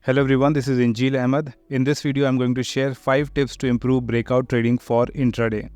Hello everyone, this is Injil Ahmed. In this video, I'm going to share 5 tips to improve breakout trading for intraday.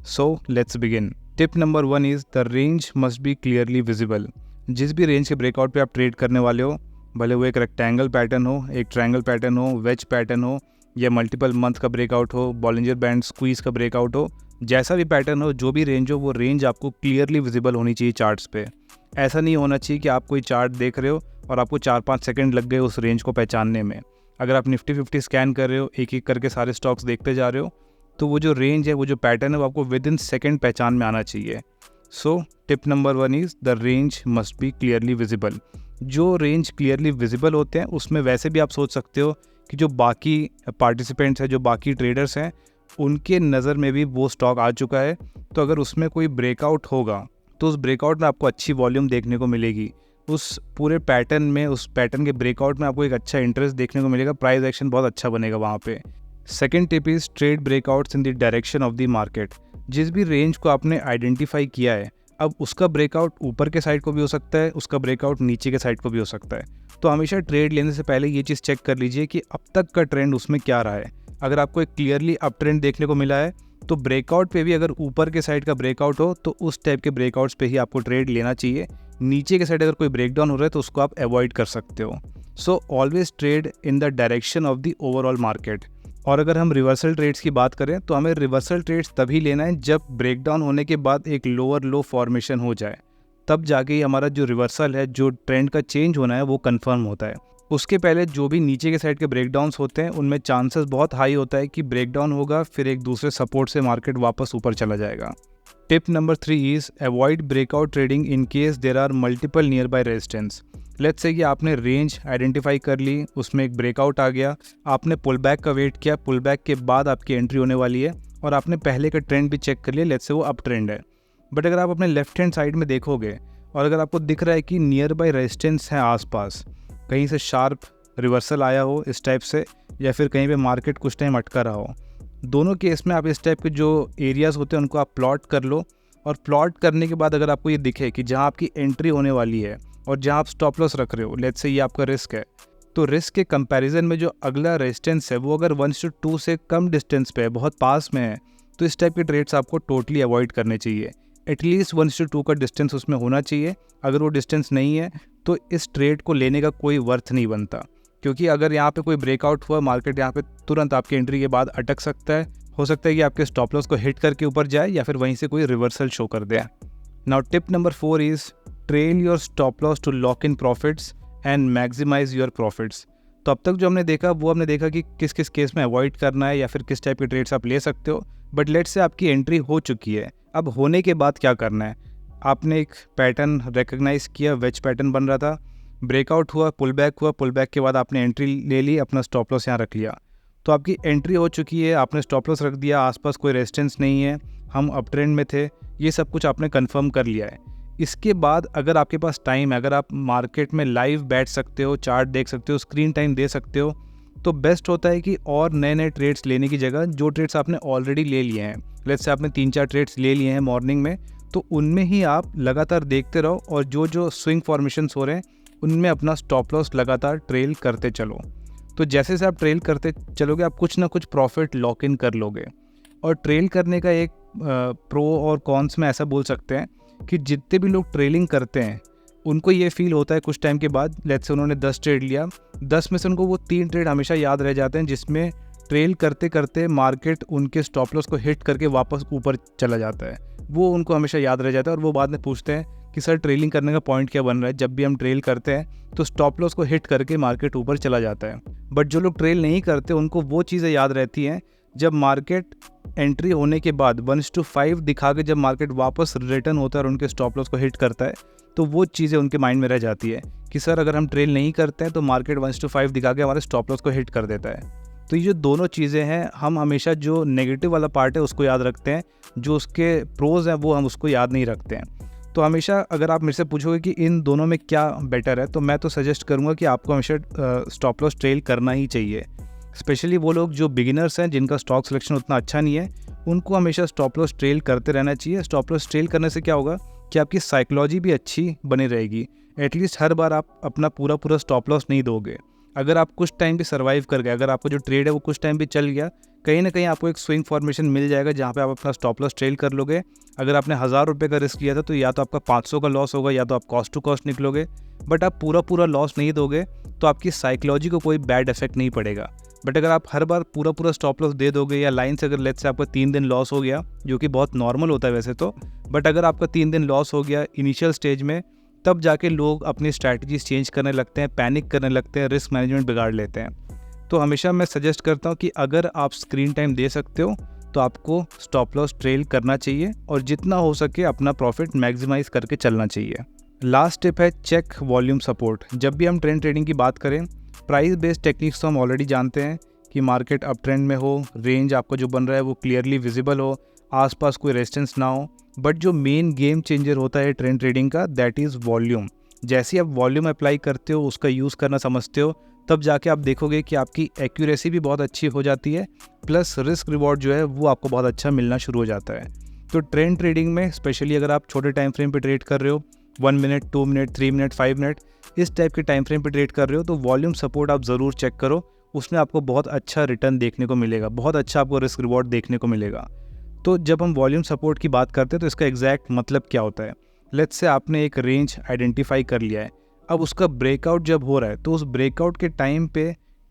So let's begin. Tip number 1 is the range must be clearly visible. जिस भी range के breakout पे आप trade करने वाले हो, भले वो एक रेक्टेंगल पैटर्न हो, एक ट्रायंगल पैटर्न हो, वेज पैटर्न हो या मल्टीपल मंथ का ब्रेकआउट हो, बॉलिंजर बैंड स्क्वीज का ब्रेकआउट हो, जैसा भी पैटर्न हो, जो भी रेंज हो, वो रेंज आपको क्लियरली विजिबल होनी चाहिए चार्ट्स पे। ऐसा नहीं होना चाहिए कि आप कोई चार्ट देख रहे हो और आपको 4-5 सेकंड लग गए उस रेंज को पहचानने में। अगर आप निफ्टी 50 स्कैन कर रहे हो, एक एक करके सारे स्टॉक्स देखते जा रहे हो, तो वो जो रेंज है, वो जो पैटर्न है, वो आपको विद इन सेकेंड पहचान में आना चाहिए। So tip number 1 is the range must be clearly visible. जो रेंज क्लियरली विजिबल होते हैं उसमें वैसे भी आप सोच सकते हो कि जो बाकी पार्टिसिपेंट्स हैं, जो बाकी ट्रेडर्स हैं, उनके नज़र में भी वो स्टॉक आ चुका है। तो अगर उसमें कोई ब्रेकआउट होगा तो उस ब्रेकआउट में आपको अच्छी वॉल्यूम देखने को मिलेगी। उस पूरे पैटर्न में, उस पैटर्न के ब्रेकआउट में आपको एक अच्छा इंटरेस्ट देखने को मिलेगा, प्राइस एक्शन बहुत अच्छा बनेगा वहाँ पे। Second tip is trade breakouts in the direction of the market. जिस भी रेंज को आपने आइडेंटिफाई किया है, अब उसका ब्रेकआउट ऊपर के साइड को भी हो सकता है, उसका ब्रेकआउट नीचे के साइड को भी हो सकता है। तो हमेशा ट्रेड लेने से पहले ये चीज़ चेक कर लीजिए कि अब तक का ट्रेंड उसमें क्या रहा है। अगर आपको एक क्लियरली अप ट्रेंड देखने को मिला है, तो ब्रेकआउट पे भी अगर ऊपर के साइड का ब्रेकआउट हो तो उस टाइप के ब्रेकआउट्स पे ही आपको ट्रेड लेना चाहिए। नीचे के साइड अगर कोई ब्रेकडाउन हो रहा है तो उसको आप अवॉइड कर सकते हो। So always trade in the direction of the overall market. और अगर हम रिवर्सल ट्रेड्स की बात करें तो हमें रिवर्सल ट्रेड्स तभी लेना है जब ब्रेकडाउन होने के बाद एक लोअर लो फॉर्मेशन हो जाए, तब जाके ही हमारा जो रिवर्सल है, जो ट्रेंड का चेंज होना है, वो कंफर्म होता है। उसके पहले जो भी नीचे के साइड के ब्रेकडाउन्स होते हैं उनमें चांसेस बहुत हाई होता है कि ब्रेकडाउन होगा, फिर एक दूसरे सपोर्ट से मार्केट वापस ऊपर चला जाएगा। Tip number 3 is avoid breakout trading in case there are multiple nearby resistance. Let's say कि आपने रेंज आइडेंटिफाई कर ली, उसमें एक ब्रेकआउट आ गया, आपने पुल बैक का वेट किया, पुल बैक के बाद आपकी एंट्री होने वाली है और आपने पहले का ट्रेंड भी चेक कर लिया, लेट्स से वो अप ट्रेंड है। बट अगर आप अपने लेफ्ट हैंड साइड में देखोगे और अगर आपको दिख रहा है कि नियर बाय रेजिस्टेंस है आसपास, कहीं से शार्प रिवर्सल आया हो इस टाइप से, या फिर कहीं पे मार्केट कुछ टाइम अटका रहा हो, दोनों केस में आप इस टाइप के जो एरियाज़ होते हैं उनको आप प्लॉट कर लो। और प्लॉट करने के बाद अगर आपको ये दिखे कि जहाँ आपकी एंट्री होने वाली है और जहाँ आप स्टॉप लॉस रख रहे हो, लेट्स से ये आपका रिस्क है, तो रिस्क के कंपैरिजन में जो अगला रेजिस्टेंस है वो अगर 1:2 से कम डिस्टेंस पे है, बहुत पास में है, तो इस टाइप के ट्रेड्स आपको टोटली अवॉइड करने चाहिए। एटलीस्ट 1:2 का डिस्टेंस उसमें होना चाहिए। अगर वो डिस्टेंस नहीं है तो इस ट्रेड को लेने का कोई वर्थ नहीं बनता, क्योंकि अगर यहाँ पे कोई ब्रेकआउट हुआ, मार्केट यहाँ पे तुरंत आपकी एंट्री के बाद अटक सकता है। हो सकता है कि आपके स्टॉप लॉस को हिट करके ऊपर जाए या फिर वहीं से कोई रिवर्सल शो कर दे। Now tip number 4 is trail your stop loss to lock in profits and maximise your profits. तो अब तक जो हमने देखा वो हमने देखा कि किस किस केस में अवॉइड करना है या फिर किस टाइप के ट्रेड्स आप ले सकते हो। बट लेट्स से आपकी एंट्री हो चुकी है, अब होने के बाद क्या करना है? आपने एक पैटर्न रिकग्नाइज किया, वेज पैटर्न बन रहा था, ब्रेकआउट हुआ, पुल बैक हुआ, पुल बैक के बाद आपने एंट्री ले ली, अपना स्टॉप लॉस यहाँ रख लिया, तो आपकी एंट्री हो चुकी है, आपने स्टॉप लॉस रख दिया, आसपास कोई रेजिस्टेंस नहीं है, हम अप ट्रेंड में थे, ये सब कुछ आपने कंफर्म कर लिया है। इसके बाद अगर आपके पास टाइम है, अगर आप मार्केट में लाइव बैठ सकते हो, चार्ट देख सकते हो, स्क्रीन टाइम दे सकते हो, तो बेस्ट होता है कि और नए नए ट्रेड्स लेने की जगह जो ट्रेड्स आपने ऑलरेडी ले लिए हैं, लेट्स से आपने 3-4 ट्रेड्स ले लिए हैं मॉर्निंग में, तो उनमें ही आप लगातार देखते रहो और जो जो स्विंग फॉर्मेशंस हो रहे हैं उनमें अपना स्टॉप लॉस लगातार ट्रेल करते चलो। तो जैसे से आप ट्रेल करते चलोगे आप कुछ ना कुछ प्रॉफिट लॉक इन कर लोगे। और ट्रेल करने का एक प्रो और कॉन्स में ऐसा बोल सकते हैं कि जितने भी लोग ट्रेलिंग करते हैं उनको ये फील होता है कुछ टाइम के बाद, लेट्स से उन्होंने 10 ट्रेड लिया, 10 में से उनको वो 3 ट्रेड हमेशा याद रह जाते हैं जिसमें ट्रेल करते करते मार्केट उनके स्टॉप लॉस को हिट करके वापस ऊपर चला जाता है। वो उनको हमेशा याद रह जाता है और वो बाद में पूछते हैं कि सर ट्रेलिंग करने का पॉइंट क्या बन रहा है? जब भी हम ट्रेल करते हैं तो स्टॉप लॉस को हिट करके मार्केट ऊपर चला जाता है। बट जो लोग ट्रेल नहीं करते उनको वो चीज़ें याद रहती हैं, जब मार्केट एंट्री होने के बाद 1:5 दिखा के जब मार्केट वापस रिटर्न होता है और उनके स्टॉप लॉस को हिट करता है, तो वो चीज़ें उनके माइंड में रह जाती है कि सर अगर हम ट्रेल नहीं करते हैं तो मार्केट 1:5 दिखा के हमारे स्टॉप लॉस को हिट कर देता है। तो ये जो दोनों चीज़ें हैं, हम हमेशा जो नेगेटिव वाला पार्ट है उसको याद रखते हैं, जो उसके प्रोज हैं वो हम उसको याद नहीं रखते हैं। तो हमेशा अगर आप मेरे से पूछोगे कि इन दोनों में क्या बेटर है, तो मैं तो सजेस्ट करूँगा कि आपको हमेशा स्टॉप लॉस ट्रेल करना ही चाहिए। स्पेशली वो लोग जो बिगिनर्स हैं, जिनका स्टॉक सिलेक्शन उतना अच्छा नहीं है, उनको हमेशा स्टॉप लॉस ट्रेल करते रहना चाहिए। स्टॉप लॉस ट्रेल करने से क्या होगा कि आपकी साइकोलॉजी भी अच्छी बनी रहेगी। एटलीस्ट हर बार आप अपना पूरा स्टॉप लॉस नहीं दोगे, अगर आप कुछ टाइम भी सर्वाइव कर गए, अगर आपका जो ट्रेड है वो कुछ टाइम भी चल गया, कहीं ना कहीं आपको एक स्विंग फॉर्मेशन मिल जाएगा जहाँ पे आप अपना स्टॉप लॉस ट्रेल कर लोगे। अगर आपने 1000 रुपये का रिस्क लिया था तो या तो आपका 500 का लॉस होगा या तो आप कॉस्ट टू कॉस्ट निकलोगे, बट आप पूरा लॉस नहीं दोगे तो आपकी साइकोलॉजी को कोई बैड इफेक्ट नहीं पड़ेगा। बट अगर आप हर बार पूरा स्टॉप लॉस दे दोगे या लाइन से अगर लेट्स से आपका 3 दिन लॉस हो गया, जो कि बहुत नॉर्मल होता है वैसे तो, बट अगर आपका 3 दिन लॉस हो गया इनिशियल स्टेज में, तब जाके लोग अपनी स्ट्रैटेजीज चेंज करने लगते हैं, पैनिक करने लगते हैं, रिस्क मैनेजमेंट बिगाड़ लेते हैं। तो हमेशा मैं सजेस्ट करता हूँ कि अगर आप स्क्रीन टाइम दे सकते हो तो आपको स्टॉप लॉस ट्रेल करना चाहिए और जितना हो सके अपना प्रॉफिट मैक्सिमाइज करके चलना चाहिए। लास्ट टिप है चेक वॉल्यूम सपोर्ट। जब भी हम ट्रेंड ट्रेडिंग की बात करें, प्राइस बेस्ड टेक्निक्स तो हम ऑलरेडी जानते हैं कि मार्केट अप ट्रेंड में हो, रेंज आपका जो बन रहा है वो क्लियरली विजिबल हो, आसपास कोई रेजिस्टेंस ना हो, बट जो मेन गेम चेंजर होता है ट्रेंड ट्रेडिंग का, दैट इज़ वॉल्यूम। जैसे आप वॉल्यूम अप्लाई करते हो, उसका यूज़ करना समझते हो, तब जाके आप देखोगे कि आपकी एक्यूरेसी भी बहुत अच्छी हो जाती है, प्लस रिस्क रिवॉर्ड जो है वो आपको बहुत अच्छा मिलना शुरू हो जाता है। तो ट्रेंड ट्रेडिंग में स्पेशली अगर आप छोटे टाइम फ्रेम पे ट्रेड कर रहे हो, 1 मिनट, 2 मिनट, 3 मिनट, 5 मिनट, इस टाइप के टाइम फ्रेम पे ट्रेड कर रहे हो, तो वॉल्यूम सपोर्ट आप ज़रूर चेक करो। उसमें आपको बहुत अच्छा रिटर्न देखने को मिलेगा, बहुत अच्छा आपको रिस्क रिवॉर्ड देखने को मिलेगा। तो जब हम वॉल्यूम सपोर्ट की बात करते हैं तो इसका एग्जैक्ट मतलब क्या होता है? लेट्स से आपने एक रेंज आइडेंटिफाई कर लिया है, अब उसका ब्रेकआउट जब हो रहा है तो उस ब्रेकआउट के टाइम पे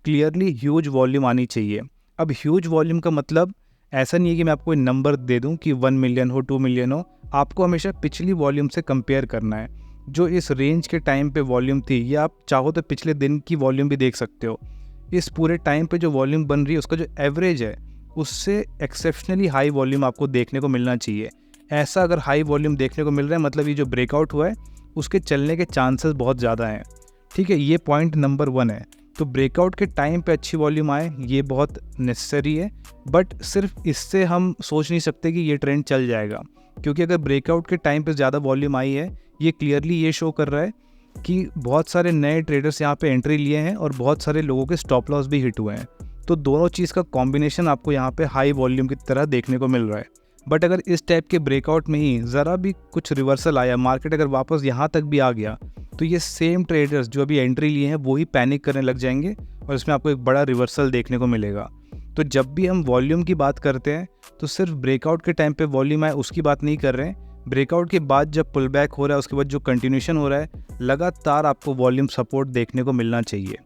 क्लियरली ह्यूज वॉल्यूम आनी चाहिए। अब ह्यूज वॉल्यूम का मतलब ऐसा नहीं है कि मैं आपको कोई नंबर दे दूं कि 1 मिलियन हो, 2 मिलियन हो, आपको हमेशा पिछली वॉल्यूम से कंपेयर करना है। जो इस रेंज के टाइम पे वॉल्यूम थी, या आप चाहो तो पिछले दिन की वॉल्यूम भी देख सकते हो, इस पूरे टाइम पे जो वॉल्यूम बन रही है उसका जो एवरेज है उससे एक्सेप्शनली हाई वॉल्यूम आपको देखने को मिलना चाहिए। ऐसा अगर हाई वॉल्यूम देखने को मिल रहा है मतलब ये जो ब्रेकआउट हुआ है उसके चलने के चांसेस बहुत ज़्यादा हैं। ठीक है, ये पॉइंट नंबर 1 है। तो ब्रेकआउट के टाइम पे अच्छी वॉल्यूम आए ये बहुत नेसेसरी है, बट सिर्फ इससे हम सोच नहीं सकते कि ये ट्रेंड चल जाएगा, क्योंकि अगर ब्रेकआउट के टाइम पे ज़्यादा वॉल्यूम आई है, ये क्लियरली ये शो कर रहा है कि बहुत सारे नए ट्रेडर्स यहाँ पे एंट्री लिए हैं और बहुत सारे लोगों के स्टॉप लॉस भी हिट हुए हैं। तो दोनों चीज़ का कॉम्बिनेशन आपको यहाँ पे हाई वॉल्यूम की तरह देखने को मिल रहा है। बट अगर इस टाइप के ब्रेकआउट में ही ज़रा भी कुछ रिवर्सल आया, मार्केट अगर वापस यहाँ तक भी आ गया, तो ये सेम ट्रेडर्स जो अभी एंट्री लिए हैं वो ही पैनिक करने लग जाएंगे और इसमें आपको एक बड़ा रिवर्सल देखने को मिलेगा। तो जब भी हम वॉल्यूम की बात करते हैं तो सिर्फ ब्रेकआउट के टाइम पे वॉल्यूम आए उसकी बात नहीं कर रहे हैं। ब्रेकआउट के बाद जब पुल बैक हो रहा है उसके बाद जो कंटिन्यूशन हो रहा है, लगातार आपको वॉल्यूम सपोर्ट देखने को मिलना चाहिए।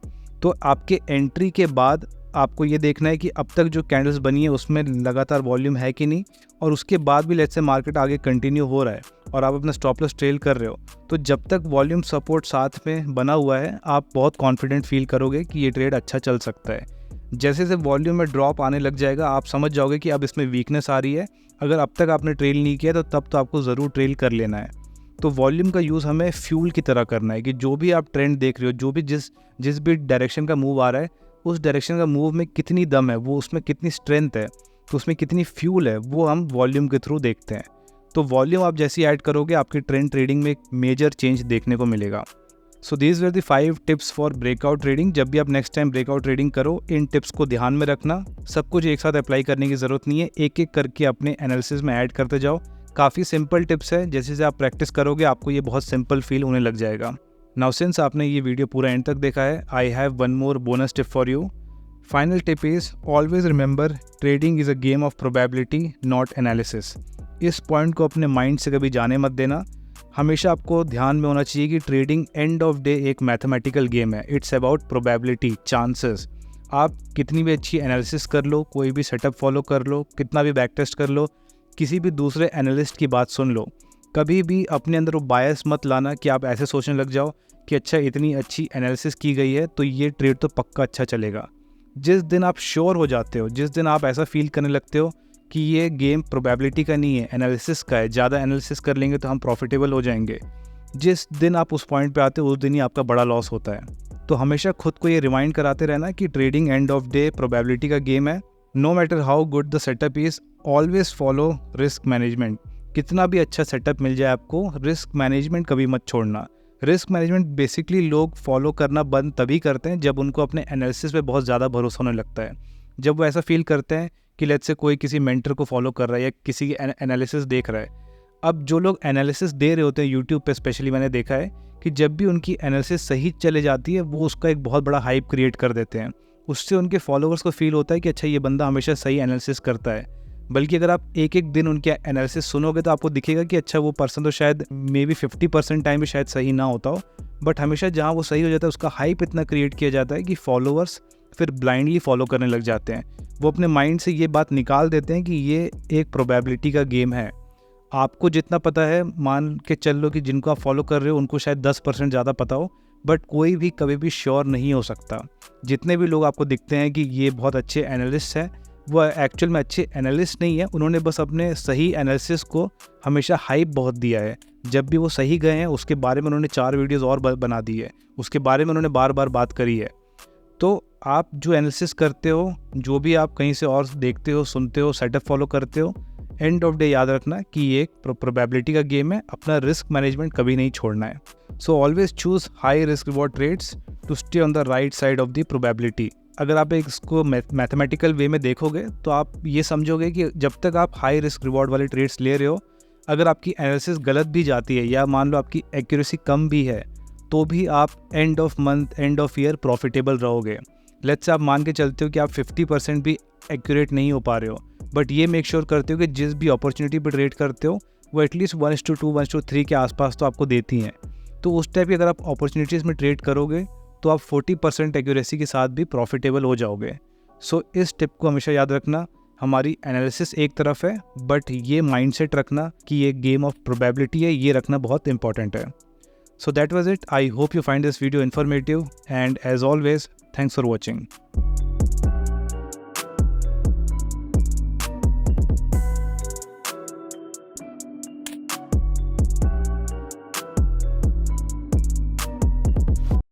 तो आपके एंट्री के बाद आपको ये देखना है कि अब तक जो कैंडल्स बनी है उसमें लगातार वॉल्यूम है कि नहीं, और उसके बाद भी लेट्स से मार्केट आगे कंटिन्यू हो रहा है और आप अपना स्टॉप लॉस ट्रेल कर रहे हो, तो जब तक वॉल्यूम सपोर्ट साथ में बना हुआ है आप बहुत कॉन्फिडेंट फील करोगे कि ये ट्रेड अच्छा चल सकता है। जैसे जैसे वॉल्यूम में ड्रॉप आने लग जाएगा आप समझ जाओगे कि अब इसमें वीकनेस आ रही है। अगर अब तक आपने ट्रेल नहीं किया तो तब तो आपको ज़रूर ट्रेल कर लेना है। तो वॉल्यूम का यूज़ हमें फ्यूल की तरह करना है कि जो भी आप ट्रेंड देख रहे हो, जो भी जिस भी डायरेक्शन का मूव आ रहा है, उस डायरेक्शन का मूव में कितनी दम है, वो उसमें कितनी स्ट्रेंथ है, तो उसमें कितनी फ्यूल है, वो हम वॉल्यूम के थ्रू देखते हैं। तो वॉल्यूम आप जैसी ऐड करोगे आपकी ट्रेंड ट्रेडिंग में एक मेजर चेंज देखने को मिलेगा। So these were the 5 tips for breakout trading. जब भी आप नेक्स्ट टाइम ब्रेकआउट ट्रेडिंग करो इन टिप्स को ध्यान में रखना। सब कुछ एक साथ अप्लाई करने की ज़रूरत नहीं है, एक एक करके अपने एनालिसिस में ऐड करते जाओ। काफ़ी सिंपल टिप्स है, जैसे जैसे आप प्रैक्टिस करोगे आपको ये बहुत सिंपल फील होने लग जाएगा। नाउ सिंस आपने ये वीडियो पूरा एंड तक देखा है, I have one more bonus tip for you. Final tip is always remember trading is a game of probability not analysis. इस पॉइंट को अपने माइंड से कभी जाने मत देना। हमेशा आपको ध्यान में होना चाहिए कि ट्रेडिंग एंड ऑफ डे एक मैथमेटिकल गेम है। It's about probability, chances. आप कितनी भी अच्छी एनालिसिस कर लो, कोई भी सेटअप फॉलो कर लो, कितना भी बैक टेस्ट कर लो, किसी भी दूसरे एनालिस्ट की बात सुन लो, कभी भी अपने अंदर वो बायस मत लाना कि आप ऐसे सोचने लग जाओ कि अच्छा इतनी अच्छी एनालिसिस की गई है तो ये ट्रेड तो पक्का अच्छा चलेगा। जिस दिन आप श्योर हो जाते हो, जिस दिन आप ऐसा फील करने लगते हो कि ये गेम प्रोबेबिलिटी का नहीं है, एनालिसिस का है, ज़्यादा एनालिसिस कर लेंगे तो हम प्रॉफिटेबल हो जाएंगे, जिस दिन आप उस पॉइंट पे आते हो उस दिन ही आपका बड़ा लॉस होता है। तो हमेशा खुद को ये रिमाइंड कराते रहना कि trading end of day probability का गेम है। No matter how good the setup is, always follow risk management. कितना भी अच्छा सेटअप मिल जाए आपको, रिस्क मैनेजमेंट कभी मत छोड़ना। रिस्क मैनेजमेंट बेसिकली लोग फॉलो करना बंद तभी करते हैं जब उनको अपने एनालिसिस पे बहुत ज़्यादा भरोसा होने लगता है। जब वो ऐसा फील करते हैं कि लेट्स से कोई किसी मेंटर को फॉलो कर रहा है या किसी की एनालिसिस देख रहा है। अब जो लोग एनालिसिस दे रहे होते हैं यूट्यूब पे स्पेशली मैंने देखा है कि जब भी उनकी एनालिसिस सही चले जाती है वो उसका एक बहुत बड़ा हाइप क्रिएट कर देते हैं। उससे उनके फॉलोअर्स को फील होता है कि अच्छा ये बंदा हमेशा सही एनालिसिस करता है। बल्कि अगर आप एक एक दिन उनके एनालिसिस सुनोगे तो आपको दिखेगा कि अच्छा वो पर्सन तो शायद मे बी 50% टाइम भी शायद सही ना होता हो, बट हमेशा जहाँ वो सही हो जाता है उसका हाइप इतना क्रिएट किया जाता है कि फॉलोअर्स फिर ब्लाइंडली फॉलो करने लग जाते हैं। वो अपने माइंड से ये बात निकाल देते हैं कि ये एक प्रोबेबिलिटी का गेम है। आपको जितना पता है मान के चल लो कि जिनको आप फॉलो कर रहे हो उनको शायद 10% ज़्यादा पता हो, बट कोई भी कभी भी श्योर नहीं हो सकता। जितने भी लोग आपको दिखते हैं कि ये बहुत अच्छे एनालिस्ट हैं, वो एक्चुअल में अच्छे एनालिस्ट नहीं है, उन्होंने बस अपने सही एनालिसिस को हमेशा हाइप बहुत दिया है। जब भी वो सही गए हैं उसके बारे में उन्होंने 4 वीडियोज़ और बना दी है, उसके बारे में उन्होंने बार बार बात करी है। तो आप जो एनालिसिस करते हो, जो भी आप कहीं से और देखते हो, सुनते हो, सेटअप फॉलो करते हो, एंड ऑफ डे याद रखना कि ये एक प्रोबेबिलिटी का गेम है। अपना रिस्क मैनेजमेंट कभी नहीं छोड़ना है। So always choose high risk reward trades to stay on the right side of the probability. अगर आप इसको मैथमेटिकल वे में देखोगे तो आप ये समझोगे कि जब तक आप हाई रिस्क रिवॉर्ड वाले ट्रेड्स ले रहे हो, अगर आपकी एनालिसिस गलत भी जाती है या मान लो आपकी एक्यूरेसी कम भी है, तो भी आप end of month, end of year profitable रहोगे। लेट्स से आप मान के चलते हो कि आप 50% भी एक्यूरेट नहीं हो पा रहे हो, बट ये मेक श्योर करते हो कि जिस भी अपॉर्चुनिटी पर ट्रेड करते हो वो एटलीस्ट 1:2, 1:3 के आसपास तो आपको देती हैं। तो उस टाइप की अगर आप अपॉर्चुनिटीज़ में ट्रेड करोगे तो आप 40% एक्यूरेसी के साथ भी प्रॉफिटेबल हो जाओगे। सो इस टिप को हमेशा याद रखना। हमारी एनालिसिस एक तरफ है, बट ये माइंडसेट रखना कि ये गेम ऑफ प्रोबेबिलिटी है, ये रखना बहुत इंपॉर्टेंट है। So that was it. I hope you find this video informative, and as always thanks for watching.